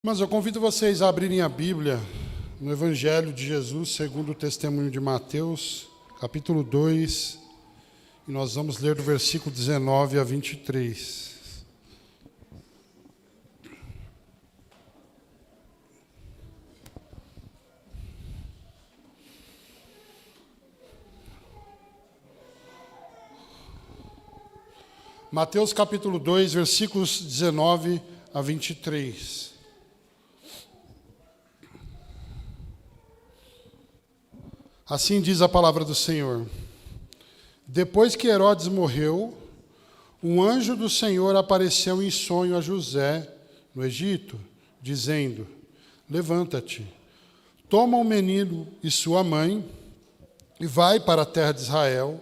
Mas eu convido vocês a abrirem a Bíblia no Evangelho de Jesus, segundo o testemunho de Mateus, capítulo 2, e nós vamos ler do versículo 19 a 23. Mateus capítulo 2, versículos 19 a 23. Assim diz a palavra do Senhor. Depois que Herodes morreu, um anjo do Senhor apareceu em sonho a José, no Egito, dizendo: Levanta-te, toma o menino e sua mãe e vai para a terra de Israel,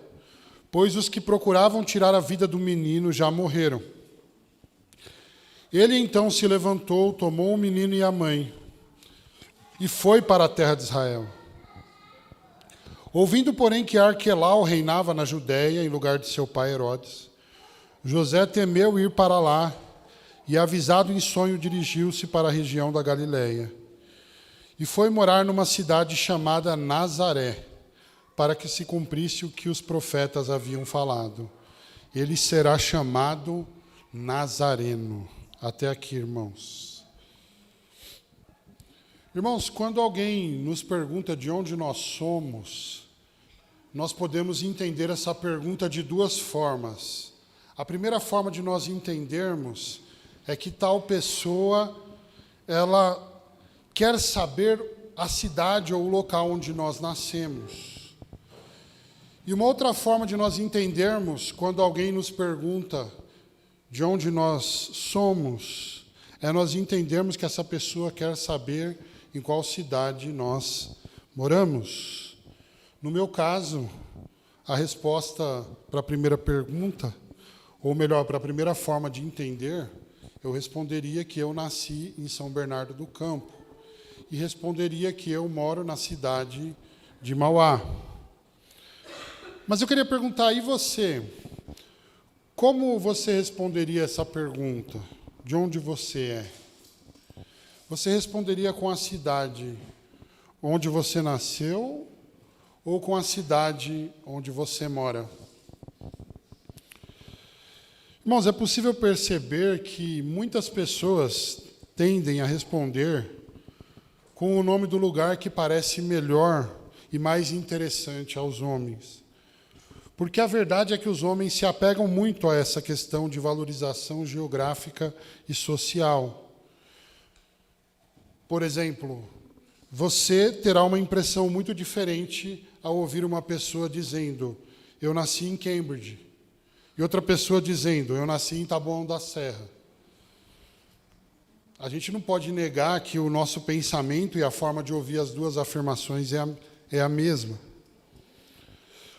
pois os que procuravam tirar a vida do menino já morreram. Ele então se levantou, tomou o menino e a mãe e foi para a terra de Israel. Ouvindo, porém, que Arquelau reinava na Judéia, em lugar de seu pai Herodes, José temeu ir para lá e, avisado em sonho, dirigiu-se para a região da Galiléia. E foi morar numa cidade chamada Nazaré, para que se cumprisse o que os profetas haviam falado. Ele será chamado Nazareno. Até aqui, irmãos. Irmãos, quando alguém nos pergunta de onde nós somos, nós podemos entender essa pergunta de duas formas. A primeira forma de nós entendermos é que tal pessoa, ela quer saber a cidade ou o local onde nós nascemos. E uma outra forma de nós entendermos, quando alguém nos pergunta de onde nós somos, é nós entendermos que essa pessoa quer saber em qual cidade nós moramos. No meu caso, a resposta para a primeira pergunta, ou melhor, para a primeira forma de entender, eu responderia que eu nasci em São Bernardo do Campo e responderia que eu moro na cidade de Mauá. Mas eu queria perguntar, e você? Como você responderia essa pergunta? De onde você é? Você responderia com a cidade onde você nasceu ou com a cidade onde você mora? Irmãos, é possível perceber que muitas pessoas tendem a responder com o nome do lugar que parece melhor e mais interessante aos homens. Porque a verdade é que os homens se apegam muito a essa questão de valorização geográfica e social. Por exemplo, você terá uma impressão muito diferente ao ouvir uma pessoa dizendo: eu nasci em Cambridge, e outra pessoa dizendo: eu nasci em Taboão da Serra. A gente não pode negar que o nosso pensamento e a forma de ouvir as duas afirmações é a mesma.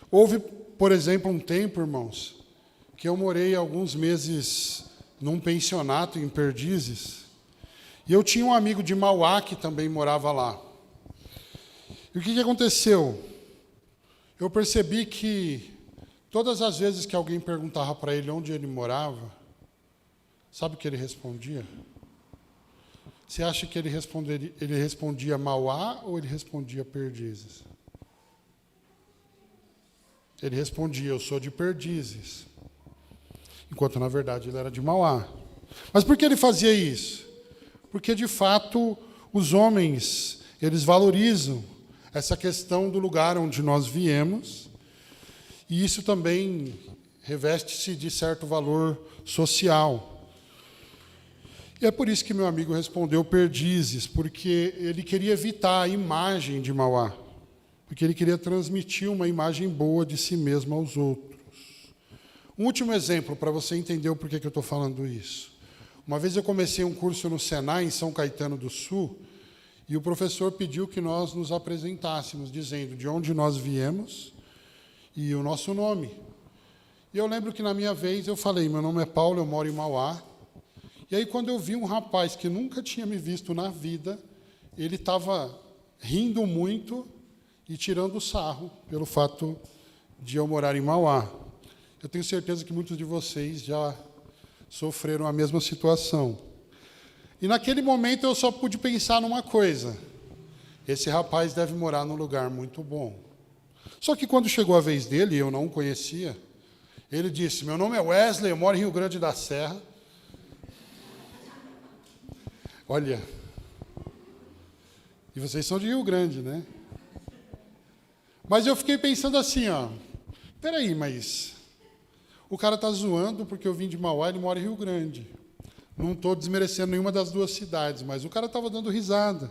Houve, por exemplo, um tempo, irmãos, que eu morei alguns meses num pensionato em Perdizes, e eu tinha um amigo de Mauá que também morava lá. E o que aconteceu? Eu percebi que todas as vezes que alguém perguntava para ele onde ele morava, sabe o que ele respondia? Você acha que ele respondia Mauá ou ele respondia Perdizes? Ele respondia: eu sou de Perdizes, enquanto na verdade ele era de Mauá. Mas por que ele fazia isso? Porque de fato os homens, eles valorizam essa questão do lugar onde nós viemos, e isso também reveste-se de certo valor social. E é por isso que meu amigo respondeu Perdizes, porque ele queria evitar a imagem de Mauá, porque ele queria transmitir uma imagem boa de si mesmo aos outros. Um último exemplo para você entender o porquê que eu estou falando isso. Uma vez eu comecei um curso no Senai, em São Caetano do Sul, e o professor pediu que nós nos apresentássemos, dizendo de onde nós viemos e o nosso nome. E eu lembro que na minha vez eu falei: meu nome é Paulo, eu moro em Mauá. E aí quando eu vi um rapaz que nunca tinha me visto na vida, ele estava rindo muito e tirando sarro pelo fato de eu morar em Mauá. Eu tenho certeza que muitos de vocês já sofreram a mesma situação. E naquele momento eu só pude pensar numa coisa: esse rapaz deve morar num lugar muito bom. Só que quando chegou a vez dele, e eu não o conhecia, ele disse: meu nome é Wesley, eu moro em Rio Grande da Serra. Olha, e vocês são de Rio Grande, né? Mas eu fiquei pensando assim, ó, peraí, mas o cara está zoando porque eu vim de Mauá e ele mora em Rio Grande. Não estou desmerecendo nenhuma das duas cidades, mas o cara estava dando risada.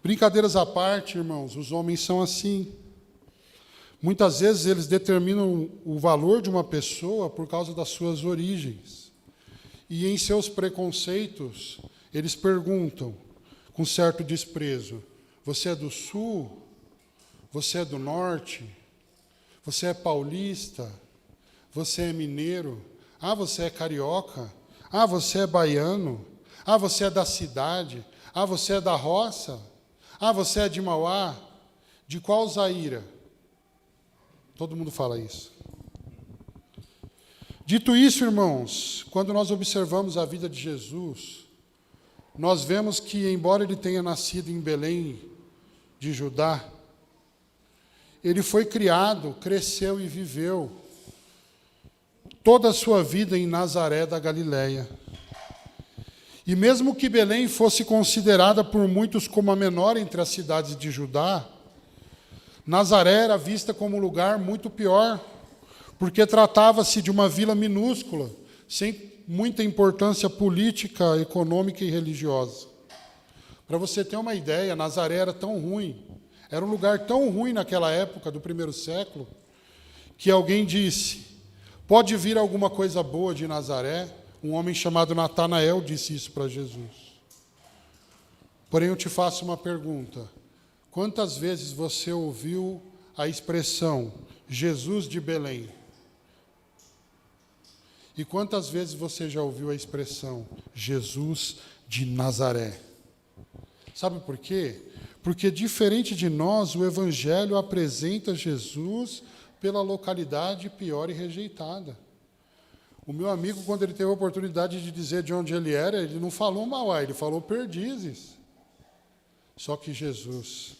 Brincadeiras à parte, irmãos, os homens são assim. Muitas vezes eles determinam o valor de uma pessoa por causa das suas origens. E em seus preconceitos, eles perguntam, com certo desprezo: você é do Sul? Você é do Norte? Você é paulista? Você é mineiro? Ah, você é carioca? Ah, você é baiano? Ah, você é da cidade? Ah, você é da roça? Ah, você é de Mauá? De qual Zaira? Todo mundo fala isso. Dito isso, irmãos, quando nós observamos a vida de Jesus, nós vemos que, embora ele tenha nascido em Belém de Judá, ele foi criado, cresceu e viveu toda a sua vida em Nazaré da Galileia. E mesmo que Belém fosse considerada por muitos como a menor entre as cidades de Judá, Nazaré era vista como um lugar muito pior, porque tratava-se de uma vila minúscula, sem muita importância política, econômica e religiosa. Para você ter uma ideia, Nazaré era tão ruim, era um lugar tão ruim naquela época do primeiro século, que alguém disse: pode vir alguma coisa boa de Nazaré? Um homem chamado Natanael disse isso para Jesus. Porém, eu te faço uma pergunta: quantas vezes você ouviu a expressão Jesus de Belém? E quantas vezes você já ouviu a expressão Jesus de Nazaré? Sabe por quê? Porque, diferente de nós, o Evangelho apresenta Jesus pela localidade pior e rejeitada. O meu amigo, quando ele teve a oportunidade de dizer de onde ele era, ele não falou Mauá, ele falou Perdizes. Só que Jesus,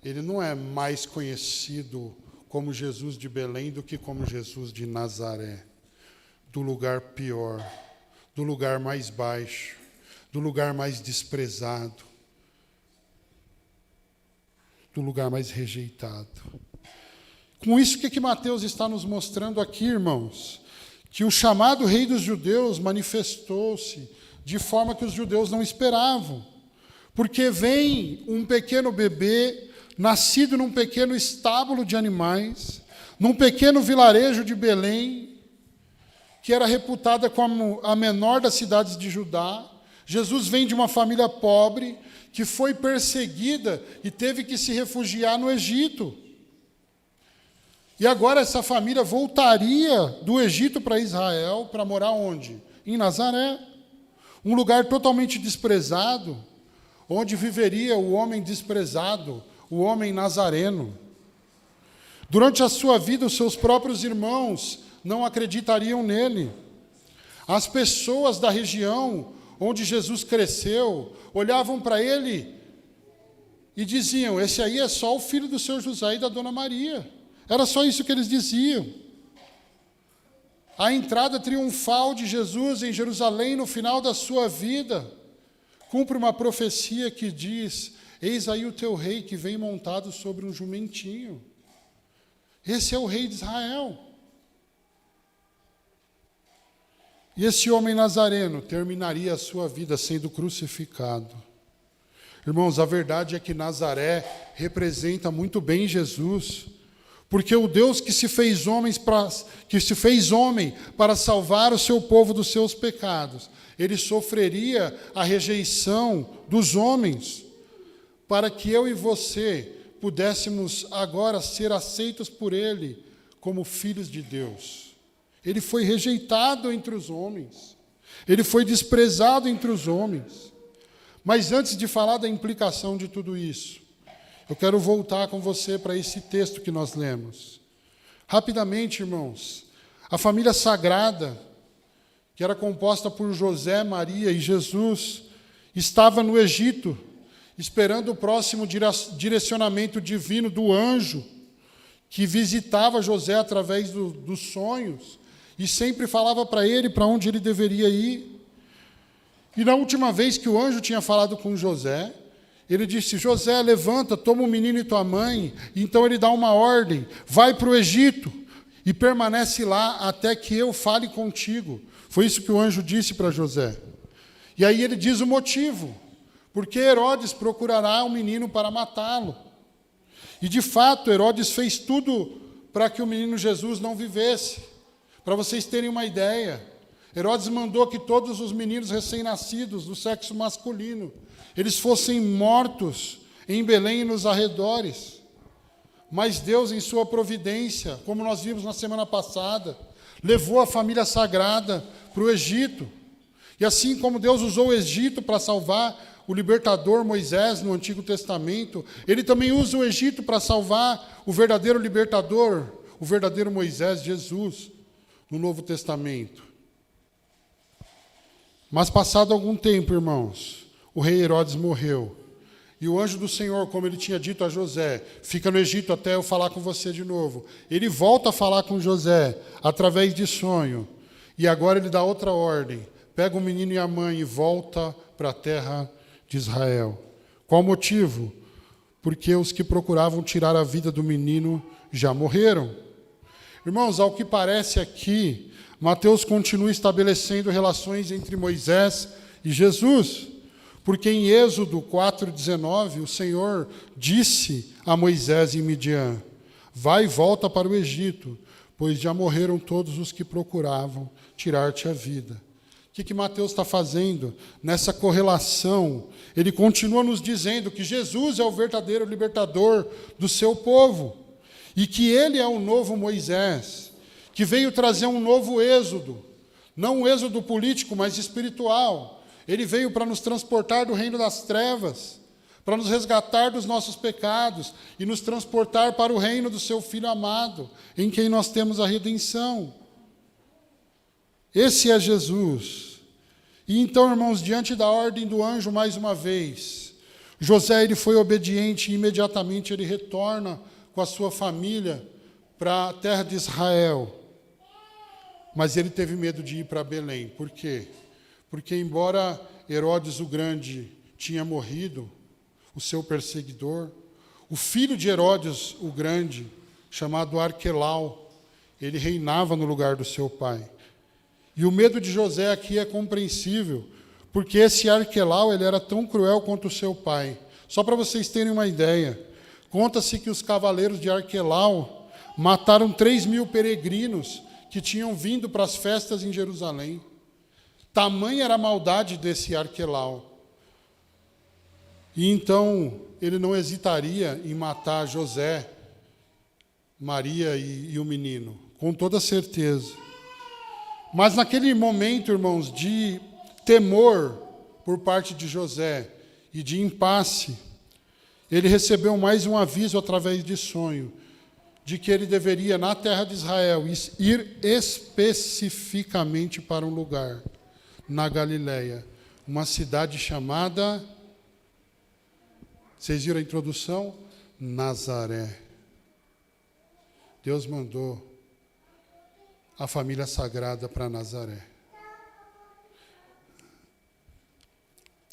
ele não é mais conhecido como Jesus de Belém do que como Jesus de Nazaré. Do lugar pior, do lugar mais baixo, do lugar mais desprezado, do lugar mais rejeitado. Com isso, o que Mateus está nos mostrando aqui, irmãos? Que o chamado Rei dos Judeus manifestou-se de forma que os judeus não esperavam. Porque vem um pequeno bebê, nascido num pequeno estábulo de animais, num pequeno vilarejo de Belém, que era reputada como a menor das cidades de Judá. Jesus vem de uma família pobre, que foi perseguida e teve que se refugiar no Egito. E agora essa família voltaria do Egito para Israel, para morar onde? Em Nazaré. Um lugar totalmente desprezado, onde viveria o homem desprezado, o homem nazareno. Durante a sua vida, os seus próprios irmãos não acreditariam nele. As pessoas da região onde Jesus cresceu olhavam para ele e diziam: esse aí é só o filho do seu José e da dona Maria. Era só isso que eles diziam. A entrada triunfal de Jesus em Jerusalém no final da sua vida cumpre uma profecia que diz: eis aí o teu rei que vem montado sobre um jumentinho. Esse é o rei de Israel. E esse homem nazareno terminaria a sua vida sendo crucificado. Irmãos, a verdade é que Nazaré representa muito bem Jesus, porque o Deus que se fez homem para salvar o seu povo dos seus pecados, ele sofreria a rejeição dos homens, para que eu e você pudéssemos agora ser aceitos por ele como filhos de Deus. Ele foi rejeitado entre os homens. Ele foi desprezado entre os homens. Mas antes de falar da implicação de tudo isso, eu quero voltar com você para esse texto que nós lemos. Rapidamente, irmãos, a família sagrada, que era composta por José, Maria e Jesus, estava no Egito, esperando o próximo direcionamento divino do anjo, que visitava José através dos sonhos, e sempre falava para ele para onde ele deveria ir. E na última vez que o anjo tinha falado com José, ele disse: José, levanta, toma o menino e tua mãe. E então ele dá uma ordem: vai para o Egito e permanece lá até que eu fale contigo. Foi isso que o anjo disse para José. E aí ele diz o motivo: porque Herodes procurará o menino para matá-lo. E de fato, Herodes fez tudo para que o menino Jesus não vivesse. Para vocês terem uma ideia, Herodes mandou que todos os meninos recém-nascidos do sexo masculino, eles fossem mortos em Belém e nos arredores. Mas Deus, em sua providência, como nós vimos na semana passada, levou a família sagrada para o Egito. E assim como Deus usou o Egito para salvar o libertador Moisés no Antigo Testamento, ele também usa o Egito para salvar o verdadeiro libertador, o verdadeiro Moisés, Jesus, no Novo Testamento. Mas passado algum tempo, irmãos, o rei Herodes morreu. E o anjo do Senhor, como ele tinha dito a José, fica no Egito até eu falar com você de novo. Ele volta a falar com José através de sonho. E agora ele dá outra ordem: pega o menino e a mãe e volta para a terra de Israel. Qual o motivo? Porque os que procuravam tirar a vida do menino já morreram. Irmãos, ao que parece aqui, Mateus continua estabelecendo relações entre Moisés e Jesus. Porque em Êxodo 4,19, o Senhor disse a Moisés em Midian: vai e volta para o Egito, pois já morreram todos os que procuravam tirar-te a vida. O que Mateus está fazendo? Nessa correlação, ele continua nos dizendo que Jesus é o verdadeiro libertador do seu povo, e que ele é o novo Moisés, que veio trazer um novo êxodo, não um êxodo político, mas espiritual. Ele veio para nos transportar do reino das trevas, para nos resgatar dos nossos pecados e nos transportar para o reino do seu Filho amado, em quem nós temos a redenção. Esse é Jesus. E então, irmãos, diante da ordem do anjo, mais uma vez, José ele foi obediente e imediatamente ele retorna com a sua família para a terra de Israel. Mas ele teve medo de ir para Belém. Por quê? Porque embora Herodes o Grande tinha morrido, o seu perseguidor, o filho de Herodes o Grande, chamado Arquelau, ele reinava no lugar do seu pai. E o medo de José aqui é compreensível, porque esse Arquelau ele era tão cruel quanto o seu pai. Só para vocês terem uma ideia, conta-se que os cavaleiros de Arquelau mataram 3.000 peregrinos que tinham vindo para as festas em Jerusalém. Tamanha era a maldade desse Arquelau. E então ele não hesitaria em matar José, Maria e o menino, com toda certeza. Mas naquele momento, irmãos, de temor por parte de José e de impasse, ele recebeu mais um aviso através de sonho, de que ele deveria, na terra de Israel, ir especificamente para um lugar, na Galileia, uma cidade chamada, vocês viram a introdução? Nazaré. Deus mandou a família sagrada para Nazaré.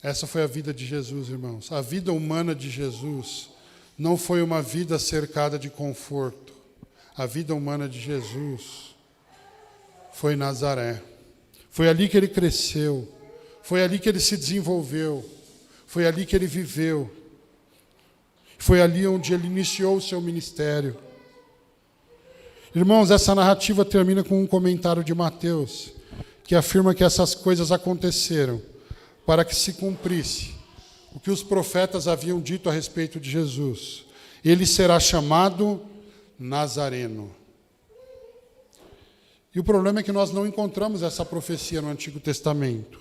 Essa foi a vida de Jesus, irmãos. A vida humana de Jesus não foi uma vida cercada de conforto. A vida humana de Jesus foi Nazaré. Foi ali que ele cresceu. Foi ali que ele se desenvolveu. Foi ali que ele viveu. Foi ali onde ele iniciou o seu ministério. Irmãos, essa narrativa termina com um comentário de Mateus, que afirma que essas coisas aconteceram para que se cumprisse o que os profetas haviam dito a respeito de Jesus. Ele será chamado Nazareno. E o problema é que nós não encontramos essa profecia no Antigo Testamento.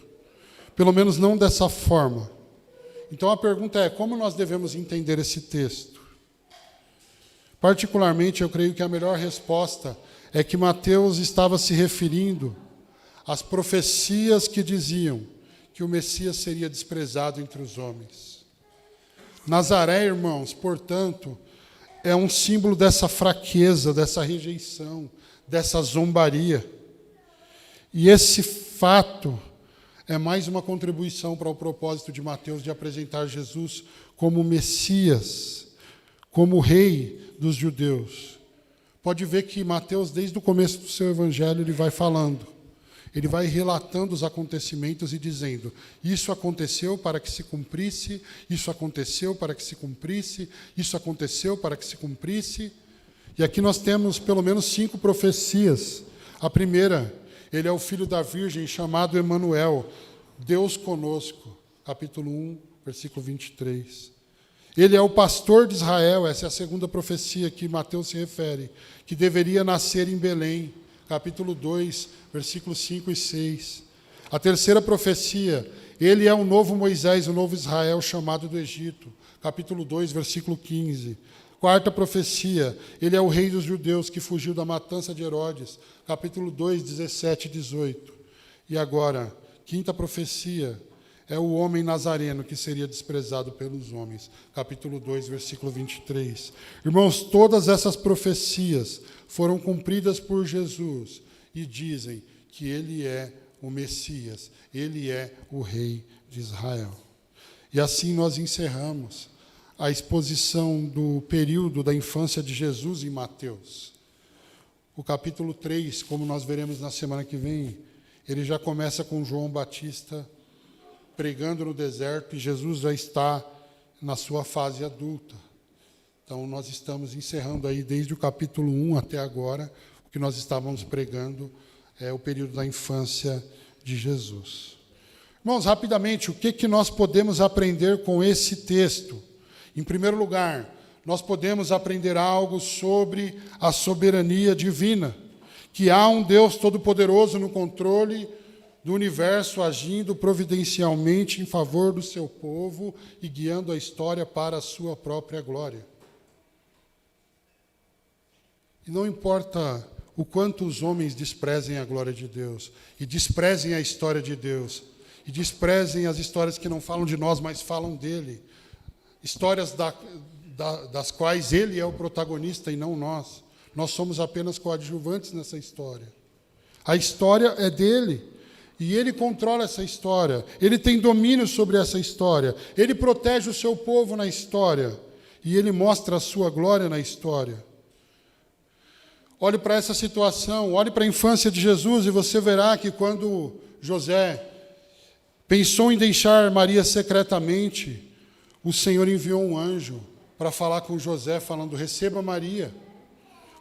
Pelo menos não dessa forma. Então a pergunta é, como nós devemos entender esse texto? Particularmente, eu creio que a melhor resposta é que Mateus estava se referindo às profecias que diziam que o Messias seria desprezado entre os homens. Nazaré, irmãos, portanto, é um símbolo dessa fraqueza, dessa rejeição, dessa zombaria. E esse fato é mais uma contribuição para o propósito de Mateus de apresentar Jesus como Messias, como Rei dos judeus. Pode ver que Mateus, desde o começo do seu evangelho, ele vai falando. Ele vai relatando os acontecimentos e dizendo: isso aconteceu para que se cumprisse, isso aconteceu para que se cumprisse, isso aconteceu para que se cumprisse. E aqui nós temos pelo menos 5 profecias. A primeira, ele é o filho da Virgem, chamado Emanuel, Deus conosco. Capítulo 1, versículo 23. Ele é o pastor de Israel, essa é a segunda profecia que Mateus se refere, que deveria nascer em Belém. Capítulo 2, versículos 5 e 6. A terceira profecia, ele é o novo Moisés, o novo Israel chamado do Egito. Capítulo 2, versículo 15. Quarta profecia, ele é o rei dos judeus que fugiu da matança de Herodes. Capítulo 2, 17 e 18. E agora, quinta profecia, é o homem nazareno que seria desprezado pelos homens. Capítulo 2, versículo 23. Irmãos, todas essas profecias foram cumpridas por Jesus e dizem que ele é o Messias, ele é o Rei de Israel. E assim nós encerramos a exposição do período da infância de Jesus em Mateus. O capítulo 3, como nós veremos na semana que vem, ele já começa com João Batista pregando no deserto, e Jesus já está na sua fase adulta. Então, nós estamos encerrando aí, desde o capítulo 1 até agora, o que nós estávamos pregando é o período da infância de Jesus. Irmãos, rapidamente, o que nós podemos aprender com esse texto? Em primeiro lugar, nós podemos aprender algo sobre a soberania divina, que há um Deus Todo-Poderoso no controle do universo, agindo providencialmente em favor do seu povo e guiando a história para a sua própria glória. E não importa o quanto os homens desprezem a glória de Deus, e desprezem a história de Deus, e desprezem as histórias que não falam de nós, mas falam dele, histórias das quais ele é o protagonista e não nós. Nós somos apenas coadjuvantes nessa história. A história é dele. E ele controla essa história, ele tem domínio sobre essa história, ele protege o seu povo na história, e ele mostra a sua glória na história. Olhe para essa situação, olhe para a infância de Jesus, e você verá que quando José pensou em deixar Maria secretamente, o Senhor enviou um anjo para falar com José, falando: receba Maria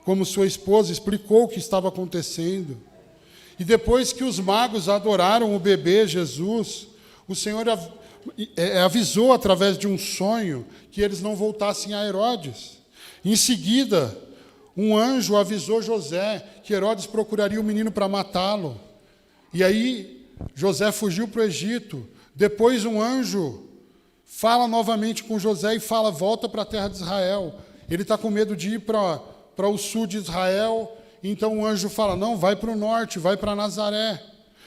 como sua esposa, explicou o que estava acontecendo. E depois que os magos adoraram o bebê Jesus, o Senhor avisou através de um sonho que eles não voltassem a Herodes. Em seguida, um anjo avisou José que Herodes procuraria o menino para matá-lo. E aí, José fugiu para o Egito. Depois, um anjo fala novamente com José e fala: volta para a terra de Israel. Ele está com medo de ir para o sul de Israel. Então o anjo fala: não, vai para o norte, vai para Nazaré.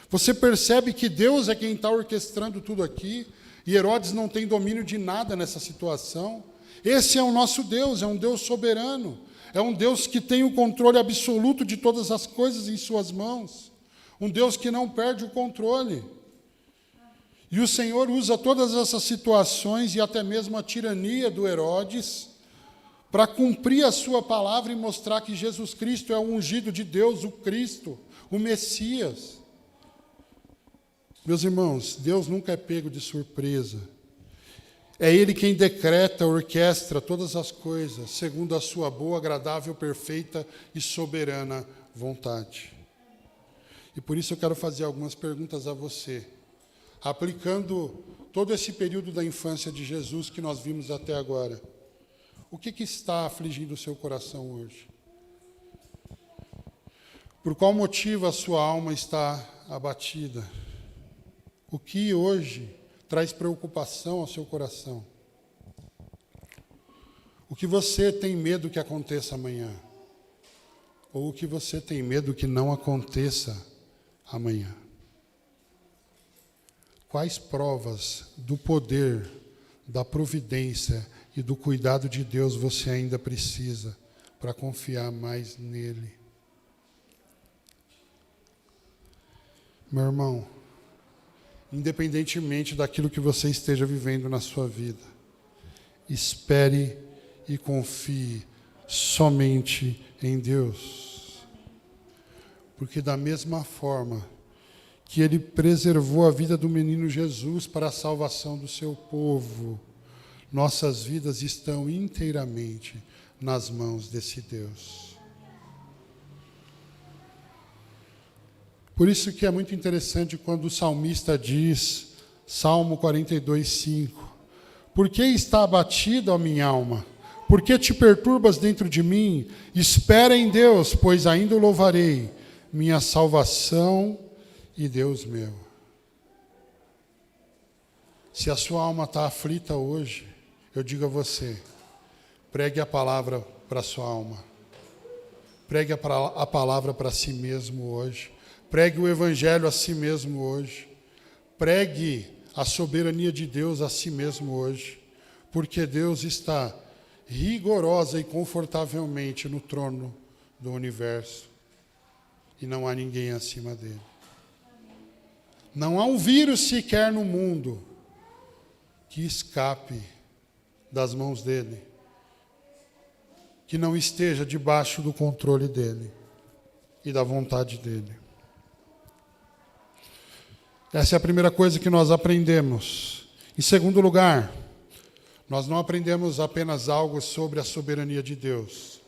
Você percebe que Deus é quem está orquestrando tudo aqui, e Herodes não tem domínio de nada nessa situação. Esse é o nosso Deus, é um Deus soberano, é um Deus que tem o controle absoluto de todas as coisas em suas mãos, um Deus que não perde o controle. E o Senhor usa todas essas situações e até mesmo a tirania do Herodes para cumprir a sua palavra e mostrar que Jesus Cristo é o ungido de Deus, o Cristo, o Messias. Meus irmãos, Deus nunca é pego de surpresa. É Ele quem decreta, orquestra todas as coisas, segundo a sua boa, agradável, perfeita e soberana vontade. E por isso eu quero fazer algumas perguntas a você, aplicando todo esse período da infância de Jesus que nós vimos até agora. O que está afligindo o seu coração hoje? Por qual motivo a sua alma está abatida? O que hoje traz preocupação ao seu coração? O que você tem medo que aconteça amanhã? Ou o que você tem medo que não aconteça amanhã? quais provas do poder, da providência e do cuidado de Deus você ainda precisa para confiar mais nele? Meu irmão, independentemente daquilo que você esteja vivendo na sua vida, espere e confie somente em Deus. Porque da mesma forma que Ele preservou a vida do menino Jesus para a salvação do seu povo, nossas vidas estão inteiramente nas mãos desse Deus. Por isso que é muito interessante quando o salmista diz, Salmo 42:5, por que está abatida a minha alma? Por que te perturbas dentro de mim? Espera em Deus, pois ainda o louvarei, minha salvação e Deus meu. Se a sua alma está aflita hoje, eu digo a você, pregue a palavra para a sua alma. Pregue a palavra para si mesmo hoje. Pregue o evangelho a si mesmo hoje. Pregue a soberania de Deus a si mesmo hoje. Porque Deus está rigorosa e confortavelmente no trono do universo. E não há ninguém acima dele. Não há um vírus sequer no mundo que escape das mãos dele, que não esteja debaixo do controle dele e da vontade dele. Essa é a primeira coisa que nós aprendemos. Em segundo lugar, nós não aprendemos apenas algo sobre a soberania de Deus,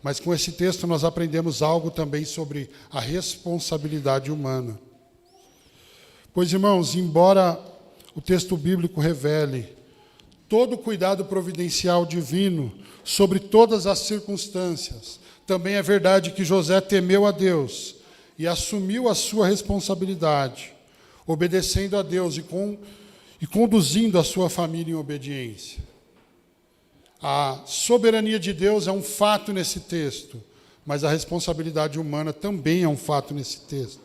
mas com esse texto nós aprendemos algo também sobre a responsabilidade humana. Pois, irmãos, embora o texto bíblico revele todo o cuidado providencial divino sobre todas as circunstâncias, também é verdade que José temeu a Deus e assumiu a sua responsabilidade, obedecendo a Deus e conduzindo a sua família em obediência. A soberania de Deus é um fato nesse texto, mas a responsabilidade humana também é um fato nesse texto.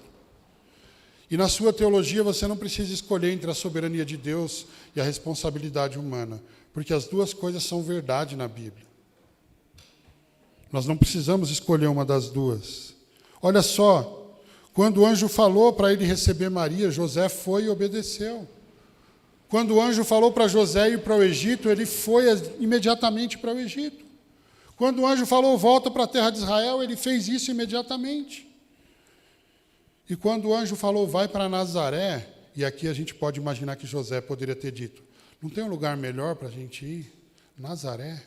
E na sua teologia você não precisa escolher entre a soberania de Deus e a responsabilidade humana, porque as duas coisas são verdade na Bíblia. Nós não precisamos escolher uma das duas. Olha só, quando o anjo falou para ele receber Maria, José foi e obedeceu. Quando o anjo falou para José ir para o Egito, ele foi imediatamente para o Egito. Quando o anjo falou, volta para a terra de Israel, ele fez isso imediatamente. E quando o anjo falou, vai para Nazaré, e aqui a gente pode imaginar que José poderia ter dito, não tem um lugar melhor para a gente ir? Nazaré?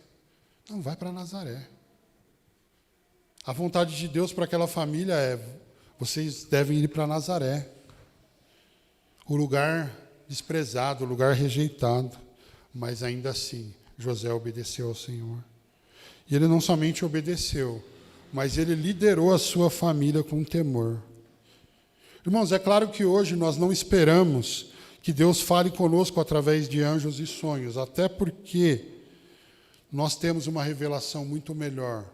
Não, vai para Nazaré. A vontade de Deus para aquela família é, vocês devem ir para Nazaré. O lugar desprezado, o lugar rejeitado. Mas ainda assim, José obedeceu ao Senhor. E ele não somente obedeceu, mas ele liderou a sua família com temor. Irmãos, é claro que hoje nós não esperamos que Deus fale conosco através de anjos e sonhos, até porque nós temos uma revelação muito melhor,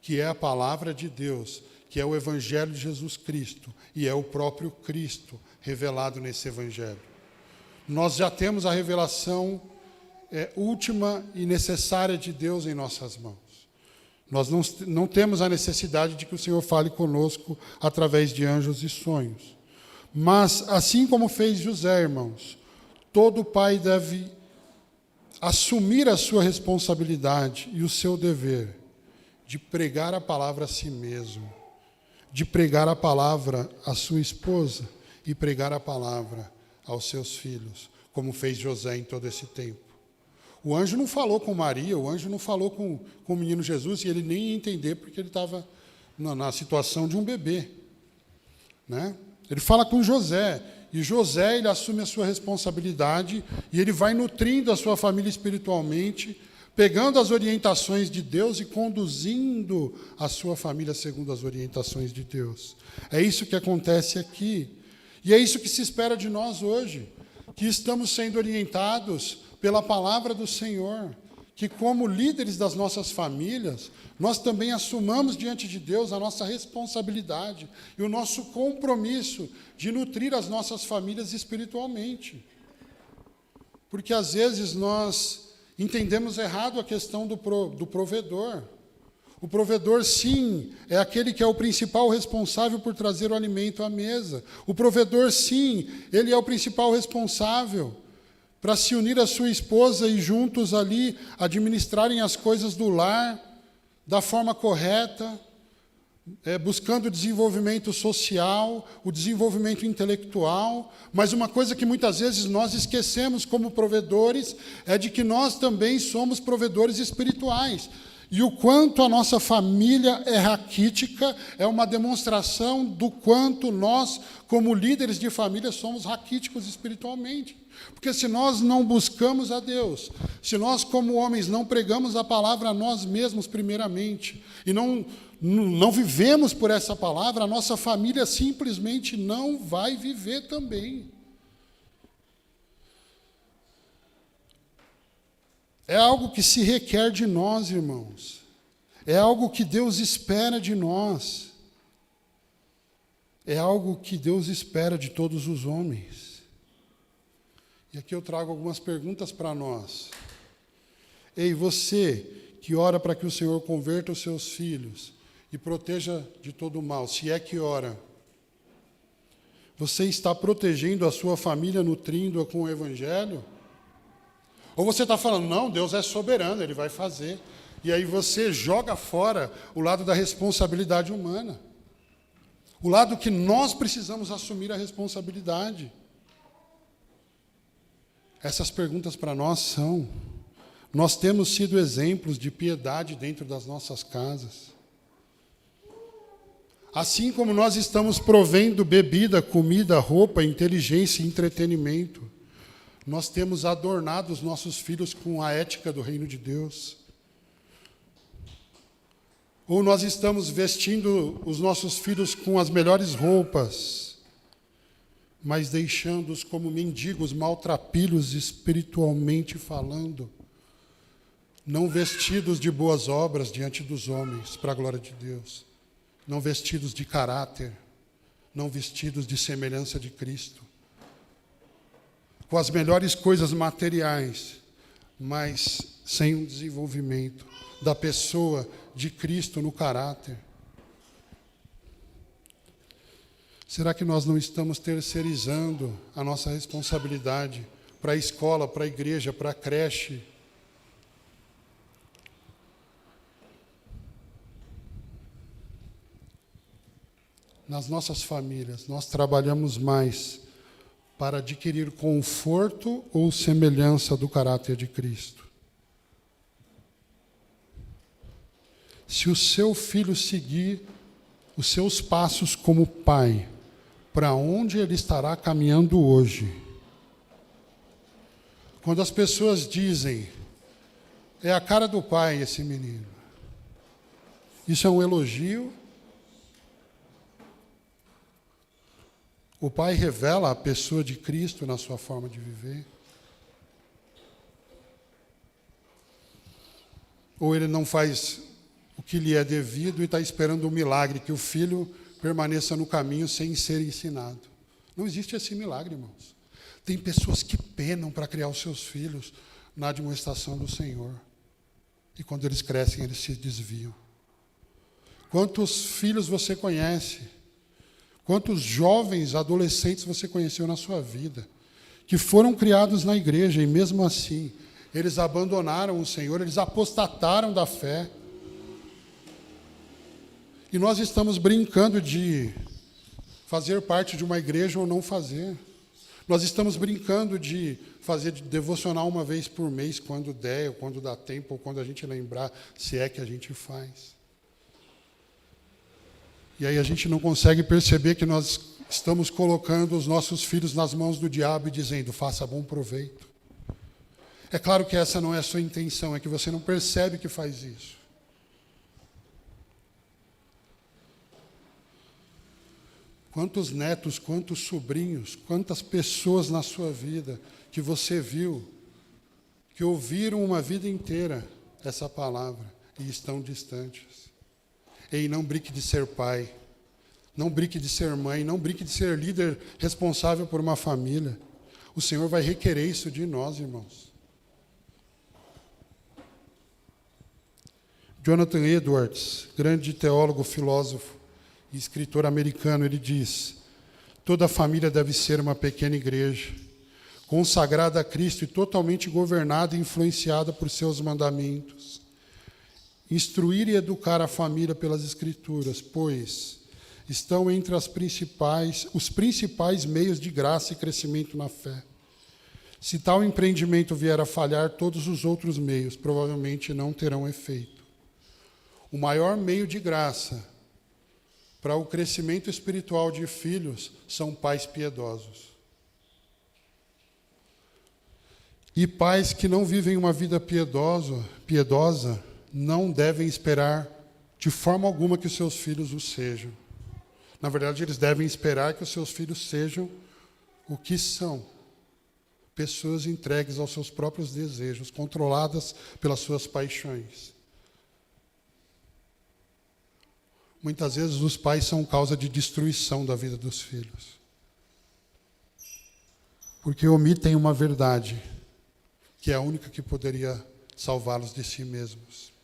que é a palavra de Deus, que é o Evangelho de Jesus Cristo, e é o próprio Cristo revelado nesse Evangelho. Nós já temos a revelação última e necessária de Deus em nossas mãos. Nós não temos a necessidade de que o Senhor fale conosco através de anjos e sonhos. Mas, assim como fez José, irmãos, todo pai deve assumir a sua responsabilidade e o seu dever de pregar a palavra a si mesmo, de pregar a palavra à sua esposa e pregar a palavra aos seus filhos, como fez José em todo esse tempo. O anjo não falou com Maria, o anjo não falou com o menino Jesus, e ele nem ia entender porque ele estava na situação de um bebê, né? Ele fala com José, e José ele assume a sua responsabilidade, e ele vai nutrindo a sua família espiritualmente, pegando as orientações de Deus e conduzindo a sua família segundo as orientações de Deus. É isso que acontece aqui. E é isso que se espera de nós hoje, que estamos sendo orientados pela palavra do Senhor, que como líderes das nossas famílias, nós também assumamos diante de Deus a nossa responsabilidade e o nosso compromisso de nutrir as nossas famílias espiritualmente. Porque às vezes nós entendemos errado a questão do provedor. O provedor, sim, é aquele que é o principal responsável por trazer o alimento à mesa. O provedor, sim, ele é o principal responsável para se unir à sua esposa e juntos ali administrarem as coisas do lar da forma correta, buscando o desenvolvimento social, o desenvolvimento intelectual. Mas uma coisa que muitas vezes nós esquecemos como provedores é de que nós também somos provedores espirituais. E o quanto a nossa família é raquítica é uma demonstração do quanto nós, como líderes de família, somos raquíticos espiritualmente. Porque se nós não buscamos a Deus, se nós, como homens, não pregamos a palavra a nós mesmos primeiramente, e não vivemos por essa palavra, a nossa família simplesmente não vai viver também. É algo que se requer de nós, irmãos. É algo que Deus espera de nós. É algo que Deus espera de todos os homens. E aqui eu trago algumas perguntas para nós. Ei, você que ora para que o Senhor converta os seus filhos e proteja de todo o mal, se é que ora, você está protegendo a sua família, nutrindo-a com o Evangelho? Ou você está falando, não, Deus é soberano, Ele vai fazer. E aí você joga fora o lado da responsabilidade humana. O lado que nós precisamos assumir a responsabilidade. Essas perguntas para nós são: nós temos sido exemplos de piedade dentro das nossas casas. Assim como nós estamos provendo bebida, comida, roupa, inteligência e entretenimento, nós temos adornado os nossos filhos com a ética do reino de Deus. Ou nós estamos vestindo os nossos filhos com as melhores roupas, mas deixando-os como mendigos, maltrapilhos espiritualmente falando, não vestidos de boas obras diante dos homens, para a glória de Deus, não vestidos de caráter, não vestidos de semelhança de Cristo, com as melhores coisas materiais, mas sem um desenvolvimento da pessoa de Cristo no caráter. Será que nós não estamos terceirizando a nossa responsabilidade para a escola, para a igreja, para a creche? Nas nossas famílias, nós trabalhamos mais para adquirir conforto ou semelhança do caráter de Cristo? Se o seu filho seguir os seus passos como pai, para onde ele estará caminhando hoje? Quando as pessoas dizem, é a cara do pai esse menino, isso é um elogio? O pai revela a pessoa de Cristo na sua forma de viver? Ou ele não faz o que lhe é devido e está esperando um milagre, que o filho permaneça no caminho sem ser ensinado? Não existe esse milagre, irmãos. Tem pessoas que penam para criar os seus filhos na admoestação do Senhor. E quando eles crescem, eles se desviam. Quantos filhos você conhece? Quantos jovens, adolescentes você conheceu na sua vida, que foram criados na igreja e mesmo assim, eles abandonaram o Senhor, eles apostataram da fé. E nós estamos brincando de fazer parte de uma igreja ou não fazer. Nós estamos brincando de fazer devocional uma vez por mês, quando der, ou quando dá tempo, ou quando a gente lembrar, se é que a gente faz. E aí a gente não consegue perceber que nós estamos colocando os nossos filhos nas mãos do diabo e dizendo, faça bom proveito. É claro que essa não é a sua intenção, é que você não percebe que faz isso. Quantos netos, quantos sobrinhos, quantas pessoas na sua vida que você viu, que ouviram uma vida inteira essa palavra e estão distantes. Ei, não brinque de ser pai, não brinque de ser mãe, não brinque de ser líder responsável por uma família. O Senhor vai requerer isso de nós, irmãos. Jonathan Edwards, grande teólogo, filósofo e escritor americano, ele diz: toda família deve ser uma pequena igreja, consagrada a Cristo e totalmente governada e influenciada por seus mandamentos. Instruir e educar a família pelas Escrituras, pois estão entre os principais meios de graça e crescimento na fé. Se tal empreendimento vier a falhar, todos os outros meios provavelmente não terão efeito. O maior meio de graça para o crescimento espiritual de filhos são pais piedosos. E pais que não vivem uma vida piedosa não devem esperar de forma alguma que os seus filhos o sejam. Na verdade, eles devem esperar que os seus filhos sejam o que são. Pessoas entregues aos seus próprios desejos, controladas pelas suas paixões. Muitas vezes os pais são causa de destruição da vida dos filhos. Porque omitem uma verdade, que é a única que poderia salvá-los de si mesmos.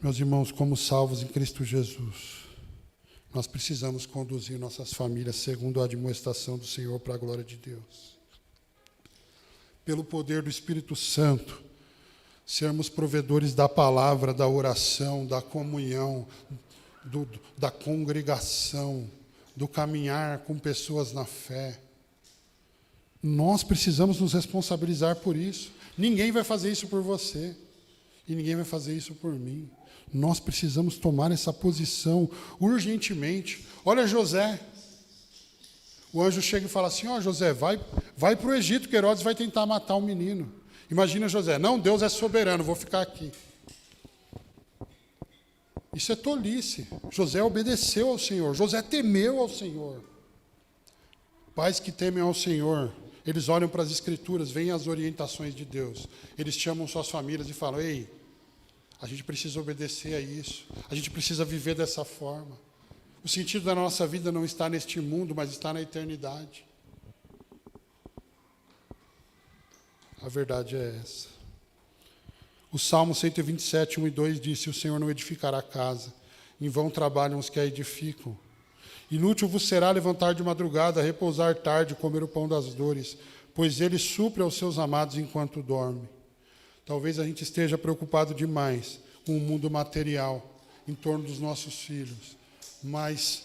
Meus irmãos, como salvos em Cristo Jesus, nós precisamos conduzir nossas famílias segundo a admoestação do Senhor para a glória de Deus. Pelo poder do Espírito Santo, sermos provedores da palavra, da oração, da comunhão, da congregação, do caminhar com pessoas na fé. Nós precisamos nos responsabilizar por isso. Ninguém vai fazer isso por você. E ninguém vai fazer isso por mim. Nós precisamos tomar essa posição urgentemente. Olha José. O anjo chega e fala assim: ó, José, vai para o Egito, que Herodes vai tentar matar o menino. Imagina José: não, Deus é soberano, vou ficar aqui. Isso é tolice. José obedeceu ao Senhor. José temeu ao Senhor. Pais que temem ao Senhor, eles olham para as Escrituras, veem as orientações de Deus. Eles chamam suas famílias e falam: ei, a gente precisa obedecer a isso. A gente precisa viver dessa forma. O sentido da nossa vida não está neste mundo, mas está na eternidade. A verdade é essa. O Salmo 127, 1 e 2 diz: se o Senhor não edificar a casa, em vão trabalham os que a edificam. Inútil vos será levantar de madrugada, repousar tarde, comer o pão das dores, pois ele supre aos seus amados enquanto dorme. Talvez a gente esteja preocupado demais com o mundo material em torno dos nossos filhos, mas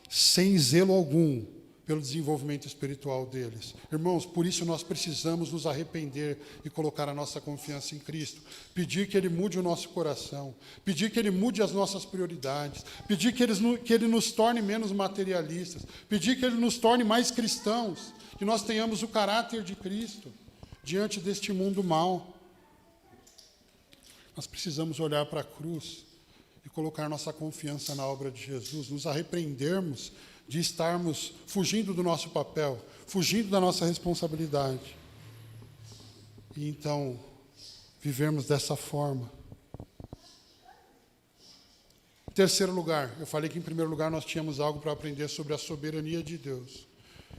sem zelo algum pelo desenvolvimento espiritual deles. Irmãos, por isso nós precisamos nos arrepender e colocar a nossa confiança em Cristo. Pedir que Ele mude o nosso coração. Pedir que Ele mude as nossas prioridades. Pedir que Ele nos torne menos materialistas. Pedir que Ele nos torne mais cristãos. Que nós tenhamos o caráter de Cristo diante deste mundo mau. Nós precisamos olhar para a cruz e colocar nossa confiança na obra de Jesus. Nos arrependermos de estarmos fugindo do nosso papel, fugindo da nossa responsabilidade. E então, vivermos dessa forma. Em terceiro lugar, eu falei que em primeiro lugar nós tínhamos algo para aprender sobre a soberania de Deus.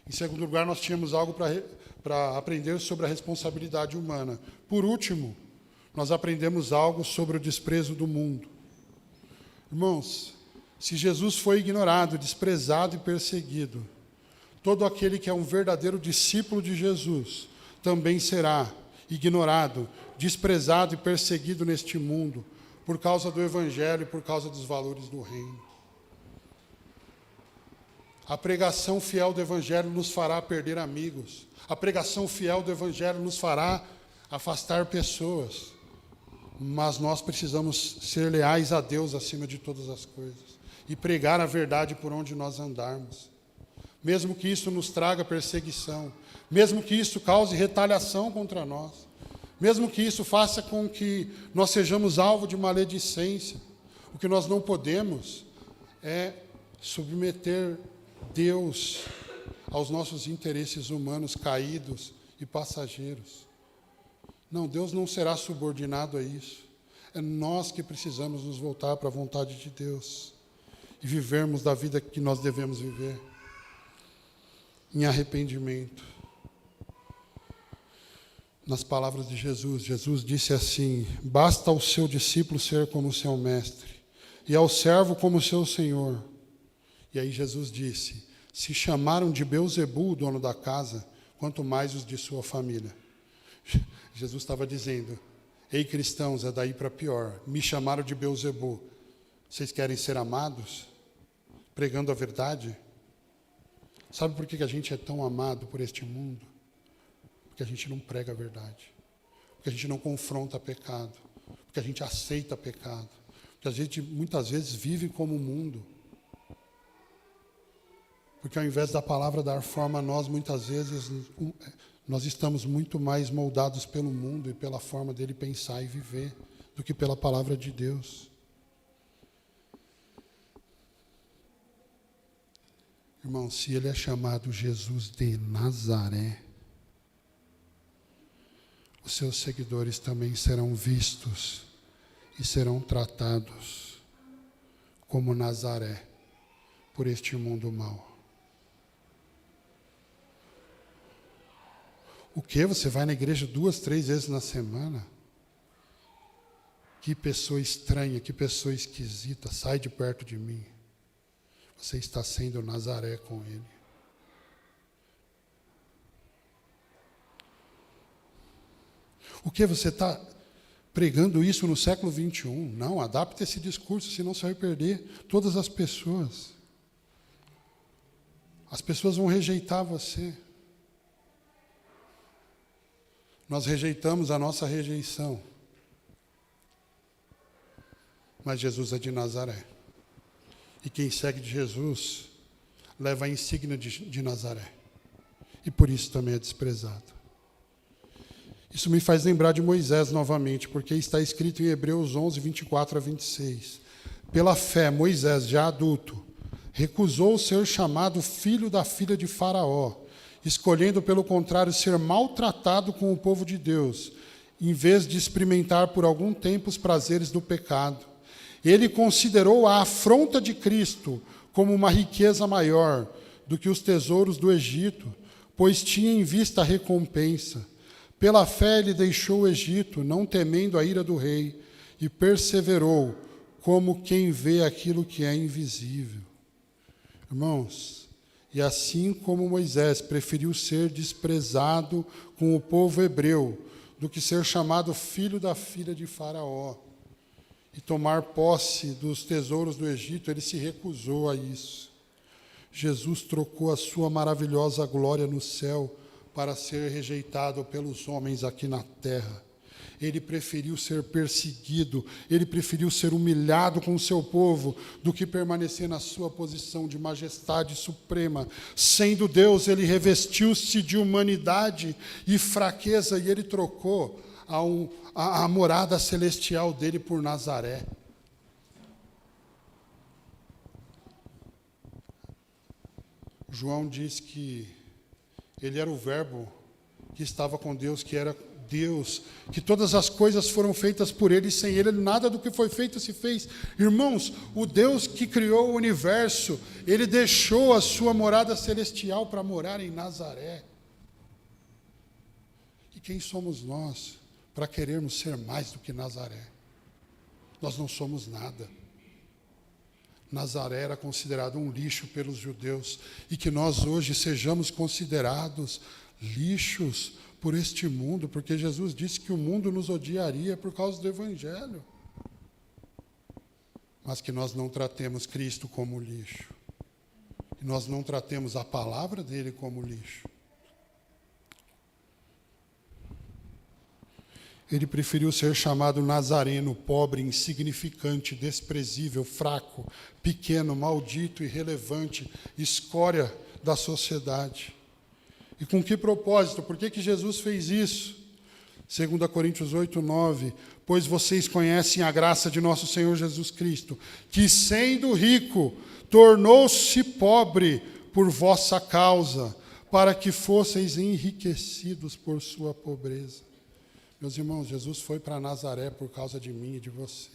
Em segundo lugar, nós tínhamos algo para aprender sobre a responsabilidade humana. Por último, nós aprendemos algo sobre o desprezo do mundo. Irmãos, se Jesus foi ignorado, desprezado e perseguido, todo aquele que é um verdadeiro discípulo de Jesus também será ignorado, desprezado e perseguido neste mundo por causa do Evangelho e por causa dos valores do reino. A pregação fiel do Evangelho nos fará perder amigos. A pregação fiel do Evangelho nos fará afastar pessoas. Mas nós precisamos ser leais a Deus acima de todas as coisas e pregar a verdade por onde nós andarmos. Mesmo que isso nos traga perseguição, mesmo que isso cause retaliação contra nós, mesmo que isso faça com que nós sejamos alvo de maledicência, o que nós não podemos é submeter Deus aos nossos interesses humanos caídos e passageiros. Não, Deus não será subordinado a isso. É nós que precisamos nos voltar para a vontade de Deus e vivermos da vida que nós devemos viver. em arrependimento. Nas palavras de Jesus, Jesus disse assim: basta ao seu discípulo ser como seu mestre, e ao servo como seu senhor. E aí Jesus disse: se chamaram de Beelzebul, o dono da casa, quanto mais os de sua família. Jesus estava dizendo: ei, cristãos, é daí para pior. Me chamaram de Beelzebul. Vocês querem ser amados? Pregando a verdade? Sabe por que a gente é tão amado por este mundo? Porque a gente não prega a verdade. Porque a gente não confronta pecado. Porque a gente aceita pecado. Porque a gente muitas vezes vive como o mundo. Porque ao invés da palavra dar forma a nós, muitas vezes nós estamos muito mais moldados pelo mundo e pela forma dele pensar e viver do que pela palavra de Deus. Irmão, se ele é chamado Jesus de Nazaré, os seus seguidores também serão vistos e serão tratados como Nazaré por este mundo mau. O que? Você vai na igreja 2, 3 vezes na semana? Que pessoa estranha, que pessoa esquisita, sai de perto de mim. Você está sendo Nazaré com ele. O que? Você está pregando isso no século 21? Não, adapte esse discurso, senão você vai perder todas as pessoas. As pessoas vão rejeitar você. Nós rejeitamos a nossa rejeição. Mas Jesus é de Nazaré. E quem segue de Jesus leva a insígnia de Nazaré. E por isso também é desprezado. Isso me faz lembrar de Moisés novamente, porque está escrito em Hebreus 11, 24 a 26. Pela fé, Moisés, já adulto, recusou ser chamado filho da filha de Faraó, escolhendo, pelo contrário, ser maltratado com o povo de Deus, em vez de experimentar por algum tempo os prazeres do pecado. Ele considerou a afronta de Cristo como uma riqueza maior do que os tesouros do Egito, pois tinha em vista a recompensa. Pela fé ele deixou o Egito, não temendo a ira do rei, e perseverou como quem vê aquilo que é invisível. Irmãos, e assim como Moisés preferiu ser desprezado com o povo hebreu do que ser chamado filho da filha de Faraó e tomar posse dos tesouros do Egito, ele se recusou a isso. Jesus trocou a sua maravilhosa glória no céu para ser rejeitado pelos homens aqui na terra. Ele preferiu ser perseguido, ele preferiu ser humilhado com o seu povo do que permanecer na sua posição de majestade suprema. Sendo Deus, ele revestiu-se de humanidade e fraqueza e ele trocou a morada celestial dele por Nazaré. João diz que ele era o verbo que estava com Deus, que era Deus, que todas as coisas foram feitas por ele, e sem ele nada do que foi feito se fez. Irmãos, o Deus que criou o universo, ele deixou a sua morada celestial para morar em Nazaré. E quem somos nós para querermos ser mais do que Nazaré? Nós não somos nada. Nazaré era considerado um lixo pelos judeus, e que nós hoje sejamos considerados lixos por este mundo, porque Jesus disse que o mundo nos odiaria por causa do Evangelho. Mas que nós não tratemos Cristo como lixo. Que nós não tratemos a palavra dele como lixo. Ele preferiu ser chamado Nazareno, pobre, insignificante, desprezível, fraco, pequeno, maldito, irrelevante, escória da sociedade. E com que propósito? Por que Jesus fez isso? 2 Coríntios 8, 9. Pois vocês conhecem a graça de nosso Senhor Jesus Cristo, que sendo rico, tornou-se pobre por vossa causa, para que fosseis enriquecidos por sua pobreza. Meus irmãos, Jesus foi para Nazaré por causa de mim e de você.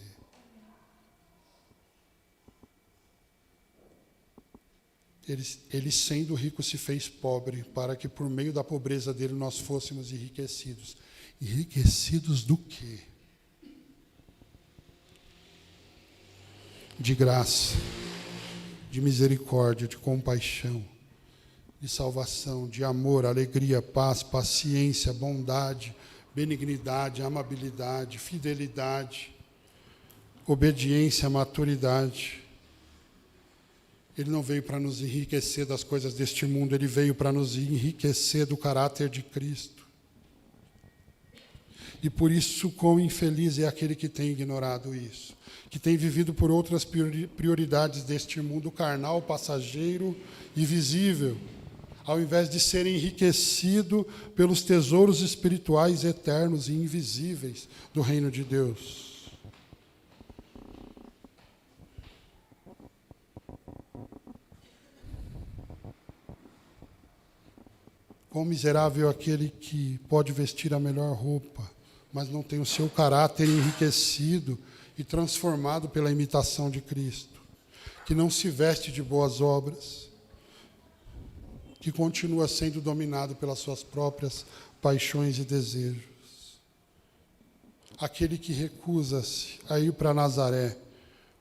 Ele sendo rico se fez pobre, para que por meio da pobreza dele nós fôssemos enriquecidos. Enriquecidos do quê? De graça, de misericórdia, de compaixão, de salvação, de amor, alegria, paz, paciência, bondade, benignidade, amabilidade, fidelidade, obediência, maturidade. Ele não veio para nos enriquecer das coisas deste mundo, ele veio para nos enriquecer do caráter de Cristo. E por isso, quão infeliz é aquele que tem ignorado isso, que tem vivido por outras prioridades deste mundo carnal, passageiro e visível, ao invés de ser enriquecido pelos tesouros espirituais eternos e invisíveis do reino de Deus. Quão miserável é aquele que pode vestir a melhor roupa, mas não tem o seu caráter enriquecido e transformado pela imitação de Cristo, que não se veste de boas obras, que continua sendo dominado pelas suas próprias paixões e desejos. Aquele que recusa-se a ir para Nazaré,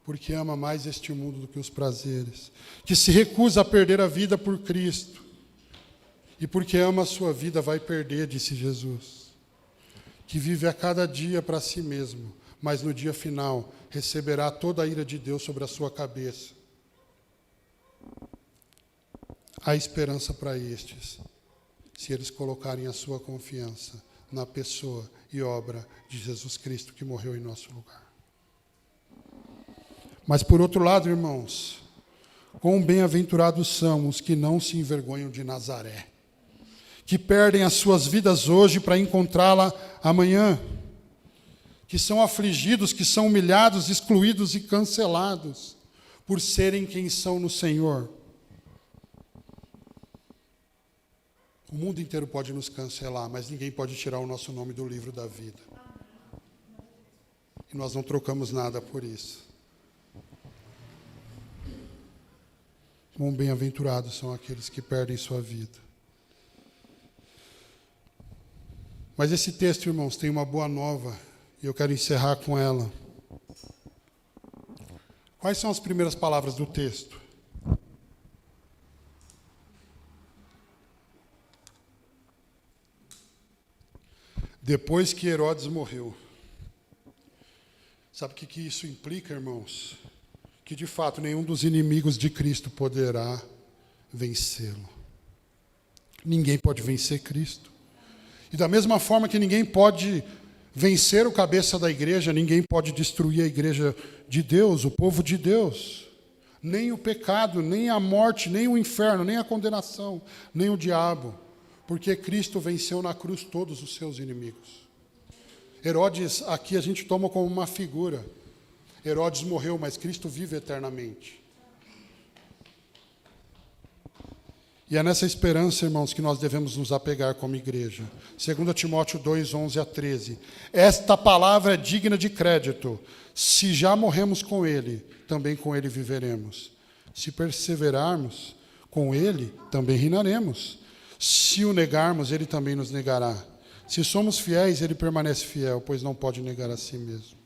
porque ama mais este mundo do que os prazeres, que se recusa a perder a vida por Cristo, e porque ama a sua vida vai perder, disse Jesus, que vive a cada dia para si mesmo, mas no dia final receberá toda a ira de Deus sobre a sua cabeça. Há esperança para estes, se eles colocarem a sua confiança na pessoa e obra de Jesus Cristo, que morreu em nosso lugar. Mas, por outro lado, irmãos, quão bem-aventurados são os que não se envergonham de Nazaré, que perdem as suas vidas hoje para encontrá-la amanhã, que são afligidos, que são humilhados, excluídos e cancelados por serem quem são no Senhor. O mundo inteiro pode nos cancelar, mas ninguém pode tirar o nosso nome do livro da vida. E nós não trocamos nada por isso. Quão bem-aventurados são aqueles que perdem sua vida. Mas esse texto, irmãos, tem uma boa nova, e eu quero encerrar com ela. Quais são as primeiras palavras do texto? Depois que Herodes morreu. Sabe o que isso implica, irmãos? Que, de fato, nenhum dos inimigos de Cristo poderá vencê-lo. Ninguém pode vencer Cristo. E da mesma forma que ninguém pode vencer o cabeça da igreja, ninguém pode destruir a igreja de Deus, o povo de Deus. Nem o pecado, nem a morte, nem o inferno, nem a condenação, nem o diabo. Porque Cristo venceu na cruz todos os seus inimigos. Herodes, aqui a gente toma como uma figura. Herodes morreu, mas Cristo vive eternamente. E é nessa esperança, irmãos, que nós devemos nos apegar como igreja. 2 Timóteo 2, 11 a 13. Esta palavra é digna de crédito. Se já morremos com ele, também com ele viveremos. Se perseverarmos com ele, também reinaremos. Se o negarmos, ele também nos negará. Se somos fiéis, ele permanece fiel, pois não pode negar a si mesmo.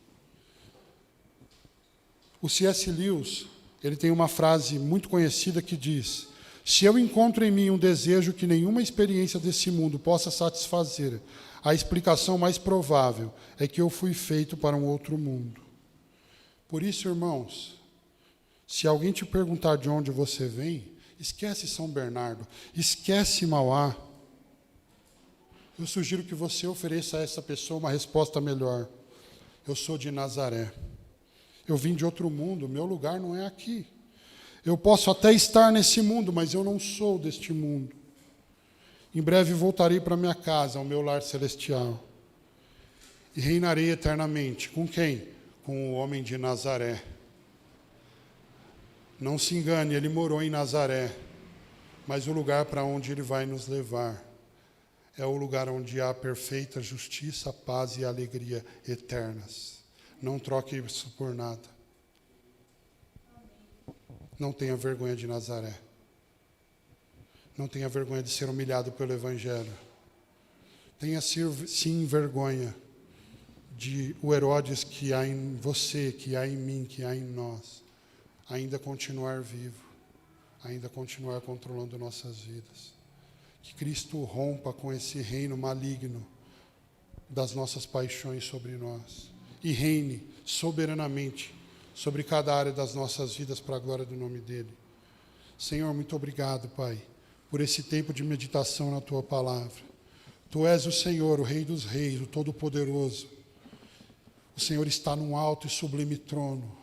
O C.S. Lewis, ele tem uma frase muito conhecida que diz: se eu encontro em mim um desejo que nenhuma experiência desse mundo possa satisfazer, a explicação mais provável é que eu fui feito para um outro mundo. Por isso, irmãos, se alguém te perguntar de onde você vem, esquece São Bernardo, esquece Mauá. Eu sugiro que você ofereça a essa pessoa uma resposta melhor. Eu sou de Nazaré. Eu vim de outro mundo, meu lugar não é aqui. Eu posso até estar nesse mundo, mas eu não sou deste mundo. Em breve voltarei para minha casa, ao meu lar celestial. E reinarei eternamente. Com quem? Com o homem de Nazaré. Não se engane, ele morou em Nazaré, mas o lugar para onde ele vai nos levar é o lugar onde há perfeita justiça, paz e alegria eternas. Não troque isso por nada. Não tenha vergonha de Nazaré. Não tenha vergonha de ser humilhado pelo Evangelho. Tenha sim vergonha de o Herodes que há em você, que há em mim, que há em nós, ainda continuar vivo, ainda continuar controlando nossas vidas. Que Cristo rompa com esse reino maligno das nossas paixões sobre nós e reine soberanamente sobre cada área das nossas vidas para a glória do nome dEle. Senhor, muito obrigado, Pai, por esse tempo de meditação na Tua Palavra. Tu és o Senhor, o Rei dos Reis, o Todo-Poderoso. O Senhor está num alto e sublime trono.